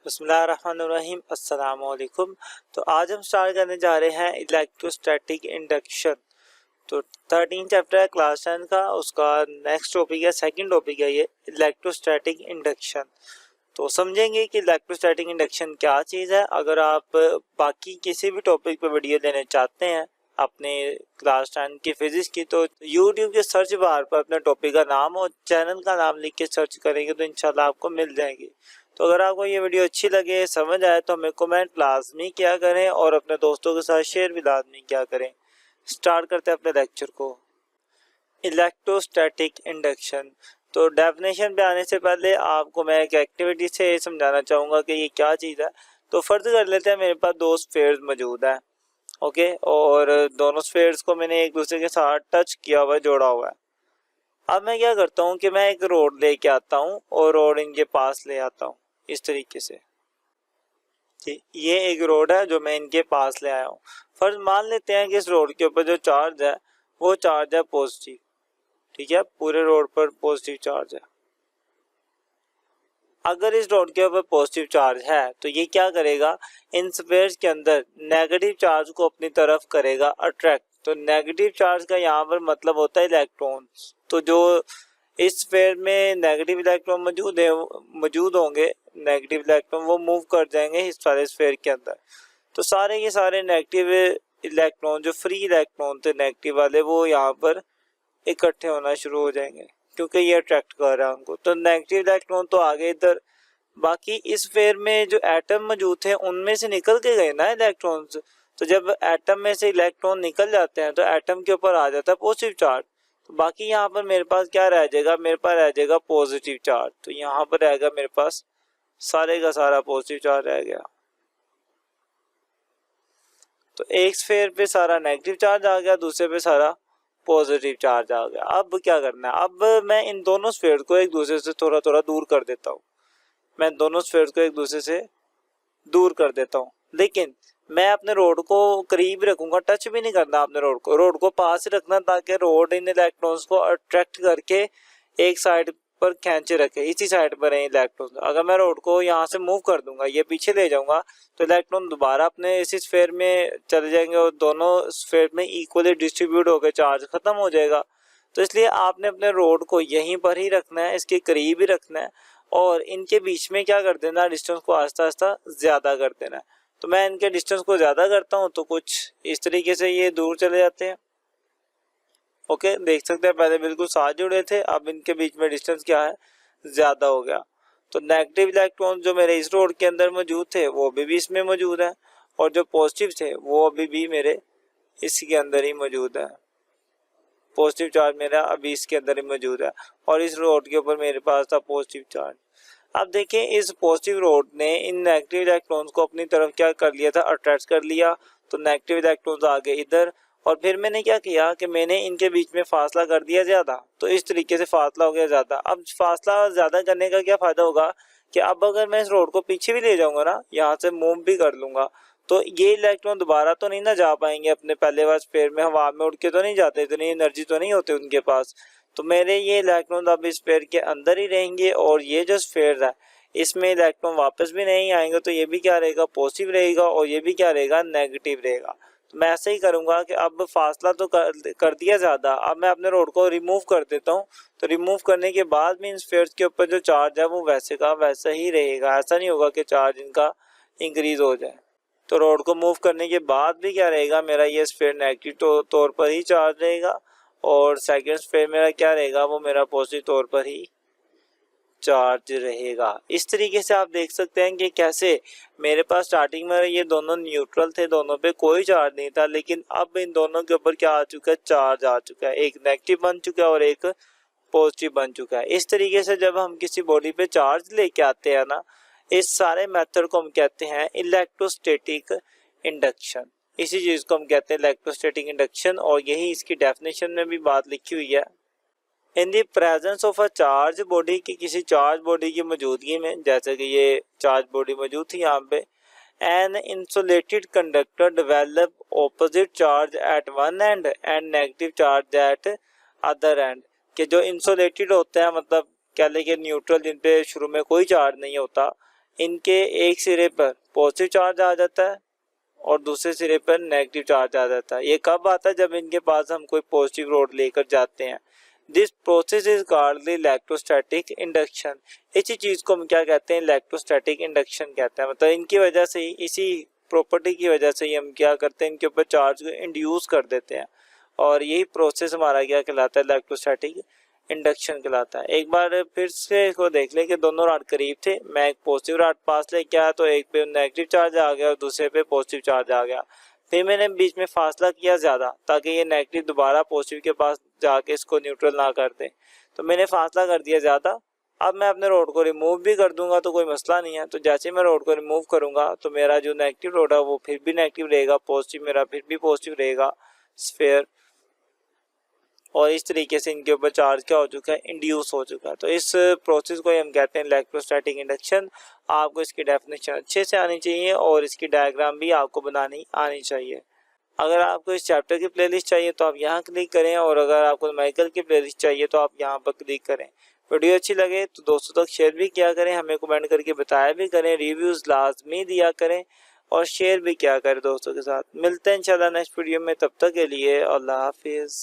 बिस्मिल्लाहिर्रहमानिर्रहीम अस्सलाम वालेकुम। तो आज हम स्टार्ट करने जा रहे हैं इलेक्ट्रोस्टैटिक इंडक्शन। तो 13 चैप्टर है क्लास 10 का, उसका नेक्स्ट टॉपिक है, सेकंड टॉपिक है ये इलेक्ट्रोस्टैटिक इंडक्शन। तो समझेंगे कि इलेक्ट्रोस्टैटिक इंडक्शन क्या चीज़ है। अगर आप बाकी किसी भी टॉपिक पे वीडियो लेने चाहते हैं अपने क्लास 10 की फिजिक्स की, तो यूट्यूब के सर्च बार पर अपने टॉपिक का नाम और चैनल का नाम लिख के सर्च करेंगे तो इंशाल्लाह आपको मिल जाएगी। तो अगर आपको ये वीडियो अच्छी लगे, समझ आए, तो हमें कमेंट लाजमी किया करें और अपने दोस्तों के साथ शेयर भी लाजमी किया करें। स्टार्ट करते हैं अपने लेक्चर को। Electrostatic induction. तो डेफिनेशन पे आने से पहले आपको मैं एक एक्टिविटी से समझाना चाहूँगा कि ये क्या चीज़ है। तो फर्ज कर लेते हैं मेरे पास दो स्फीयर्स मौजूद हैं, ओके, और दोनों स्फीयर्स को मैंने एक दूसरे के साथ टच किया हुआ है, जोड़ा हुआ है। अब मैं क्या करता हूँ कि मैं एक रोड लेके आता हूँ और रोड इनके पास ले आता हूँ इस तरीके से। ठीक, ये एक रोड है जो मैं इनके पास ले आया हूँ। फर्ज मान लेते हैं कि इस रोड के ऊपर जो चार्ज है वो चार्ज है पॉजिटिव। ठीक है, पूरे रोड पर पॉजिटिव चार्ज है। अगर इस रोड के ऊपर पॉजिटिव चार्ज है तो ये क्या करेगा, इन स्फीयर्स के अंदर नेगेटिव चार्ज को अपनी तरफ करेगा अट्रैक्ट। तो नेगेटिव चार्ज का यहाँ पर मतलब होता है इलेक्ट्रॉन्स। तो जो इस स्फीयर में नेगेटिव इलेक्ट्रॉन मौजूद होंगे, नेगेटिव इलेक्ट्रॉन वो मूव कर जाएंगे इस सारे स्फीयर के अंदर। तो सारे के सारे नेगेटिव इलेक्ट्रॉन, जो फ्री इलेक्ट्रॉन थे नेगेटिव वाले, वो यहाँ पर इकट्ठे होना शुरू हो जाएंगे क्योंकि ये अट्रैक्ट कर रहा है उनको। तो नेगेटिव इलेक्ट्रॉन तो आगे इधर, बाकी इस स्फीयर में जो एटम मौजूद थे उनमें से निकल के गए ना इलेक्ट्रॉन्स। तो जब एटम में से इलेक्ट्रॉन निकल जाते हैं तो एटम के ऊपर आ जाता है पॉजिटिव चार्ज। तो बाकी यहाँ पर मेरे पास क्या रह जाएगा, मेरे पास रह जाएगा पॉजिटिव चार्ज। तो यहाँ पर रहेगा मेरे पास सारे का सारा पॉजिटिव चार्ज रह गया। तो एक स्फीयर पे सारा नेगेटिव चार्ज आ गया, दूसरे पे सारा पॉजिटिव चार्ज आ गया। अब क्या करना है, अब मैं इन दोनों स्फीयर को एक दूसरे से थोड़ा थोड़ा दूर कर देता हूँ। मैं दोनों स्फीयर को एक दूसरे से दूर कर देता हूँ, लेकिन मैं अपने रोड को करीब रखूंगा, टच भी नहीं करना अपने रोड को पास ही रखना, ताकि रोड इन इलेक्ट्रॉन्स को अट्रैक्ट करके एक साइड पर खींचे रखे, इसी साइड पर है इलेक्ट्रॉन। अगर मैं रोड को यहाँ से मूव कर दूंगा, ये पीछे ले जाऊंगा, तो इलेक्ट्रॉन दोबारा अपने इसी स्फीयर में चले जाएंगे और दोनों स्फीयर में इक्वली डिस्ट्रीब्यूट होकर चार्ज खत्म हो जाएगा। तो इसलिए आपने अपने रोड को यहीं पर ही रखना है, इसके करीब ही रखना है और इनके बीच में क्या कर देना, डिस्टेंस को आस्ता आस्ता ज्यादा कर देना है। तो मैं इनके डिस्टेंस को ज्यादा करता हूँ तो कुछ इस तरीके से ये दूर चले जाते हैं। ओके, देख सकते हैं पहले बिल्कुल साथ जुड़े थे, अब इनके बीच में डिस्टेंस क्या है, ज्यादा हो गया। तो नेगेटिव इलेक्ट्रॉन जो मेरे इस रोड के अंदर मौजूद थे वो अभी भी इसमें मौजूद है, और जो पॉजिटिव थे वो अभी भी मेरे इसके अंदर ही मौजूद है। पॉजिटिव चार्ज मेरा अभी इसके अंदर ही मौजूद है और इस रोड के ऊपर मेरे पास था पॉजिटिव चार्ज। अब देखें, इस पॉजिटिव रोड ने इन नेगेटिव इलेक्ट्रॉन्स को अपनी तरफ क्या कर लिया था, अट्रैक्ट कर लिया। तो नेगेटिव इलेक्ट्रॉन्स आ गए इधर, और फिर मैंने क्या किया कि मैंने इनके बीच में फासला कर दिया ज्यादा। तो इस तरीके से फासला हो गया ज्यादा। अब फासला ज्यादा करने का क्या फायदा होगा कि अब अगर मैं इस रोड को पीछे भी ले जाऊंगा ना, यहाँ से मूव भी कर लूंगा, तो ये इलेक्ट्रॉन दोबारा तो नहीं ना जा पाएंगे अपने पहले वाले स्फीयर में, हवा में उड़ के तो नहीं जाते, इतनी एनर्जी तो नहीं होती उनके पास। तो मेरे ये इलेक्ट्रॉन अब इस स्फीयर के अंदर ही रहेंगे और ये जो स्फीयर है इसमें इलेक्ट्रॉन वापस भी नहीं आएंगे। तो ये भी क्या रहेगा, पॉजिटिव रहेगा, और ये भी क्या रहेगा, नेगेटिव रहेगा। तो मैं ऐसे ही करूंगा कि अब फासला तो कर दिया ज्यादा, अब मैं अपने रोड को रिमूव कर देता हूँ। तो रिमूव करने के बाद भी इन स्फीयर्स के ऊपर जो चार्ज है वो वैसे का वैसा ही रहेगा, ऐसा नहीं होगा कि चार्ज इनका इंक्रीज हो जाए। तो रोड को मूव करने के बाद भी क्या रहेगा, मेरा ये स्फीयर नेगेटिव तौर पर ही चार्ज रहेगा, और सेकंड स्फीयर मेरा क्या रहेगा, वो मेरा पॉजिटिव तौर पर ही चार्ज रहेगा। इस तरीके से आप देख सकते हैं कि कैसे मेरे पास स्टार्टिंग में ये दोनों न्यूट्रल थे, दोनों पे कोई चार्ज नहीं था, लेकिन अब इन दोनों के ऊपर क्या आ चुका है, चार्ज आ चुका है। एक नेगेटिव बन चुका है और एक पॉजिटिव बन चुका है। इस तरीके से जब हम किसी बॉडी पे चार्ज लेके आते हैं ना, इस सारे मेथड को हम कहते हैं इलेक्ट्रोस्टैटिक इंडक्शन। इसी चीज को हम कहते हैं इलेक्ट्रोस्टैटिक इंडक्शन, और यही इसकी डेफिनेशन में भी बात लिखी हुई है। In the presence of a charge body, की किसी चार्ज बॉडी की मौजूदगी में, जैसे कि ये चार्ज बॉडी मौजूद थी यहाँ पे, an insulated conductor develop opposite charge at one end and negative charge at other end. कि जो इंसुलेटेड होते हैं, मतलब कह लें कि न्यूट्रल, जिन पे शुरू में कोई चार्ज नहीं होता, इनके एक सिरे पर पॉजिटिव चार्ज आ जाता है और दूसरे सिरे पर नेगेटिव चार्ज आ जाता है। ये कब आता है? जब इनके पास हम कोई पॉजिटिव रोड लेकर जाते हैं। This process is called electrostatic induction. इसी चीज को हम क्या कहते हैं? इलेक्ट्रोस्टैटिक इंडक्शन कहते हैं। मतलब इनकी वजह से ही, इसी प्रॉपर्टी की वजह से ही हम क्या करते हैं? इनके ऊपर चार्ज को इंड्यूस कर देते हैं और यही प्रोसेस हमारा क्या कहलाता है? इलेक्ट्रोस्टैटिक इंडक्शन कहलाता है। एक बार फिर से इसको देख लें कि दोनों रॉड करीब थे। मैं एक पॉजिटिव रॉड पास लेके आया तो एक पे नेगेटिव चार्ज आ गया और दूसरे पे पॉजिटिव चार्ज आ गया। फिर मैंने बीच में फासला किया ज़्यादा ताकि ये नेगेटिव दोबारा पॉजिटिव के पास जाके इसको न्यूट्रल ना कर दे, तो मैंने फासला कर दिया ज़्यादा। अब मैं अपने रोड को रिमूव भी कर दूंगा तो कोई मसला नहीं है। तो जैसे मैं रोड को रिमूव करूंगा तो मेरा जो नेगेटिव रोड है वो फिर भी नेगेटिव रहेगा, पॉजिटिव मेरा फिर भी पॉजिटिव रहेगा स्फीयर। और इस तरीके से इनके ऊपर चार्ज क्या हो चुका है? इंड्यूस हो चुका है। तो इस प्रोसेस को हम कहते हैं इलेक्ट्रोस्टैटिक इंडक्शन। आपको इसकी डेफिनेशन अच्छे से आनी चाहिए और इसकी डायग्राम भी आपको बनानी आनी चाहिए। अगर आपको इस चैप्टर की प्लेलिस्ट चाहिए तो आप यहाँ क्लिक करें और अगर आपको माइकल की प्लेलिस्ट चाहिए तो आप यहाँ पर क्लिक करें। वीडियो अच्छी लगे तो दोस्तों तक शेयर भी किया करें, हमें कमेंट करके बताया भी करें, रिव्यूज़ लाजमी दिया करें और शेयर भी किया करें दोस्तों के साथ। मिलते हैं इंशाल्लाह नेक्स्ट वीडियो में, तब तक के लिए अल्लाह हाफिज़।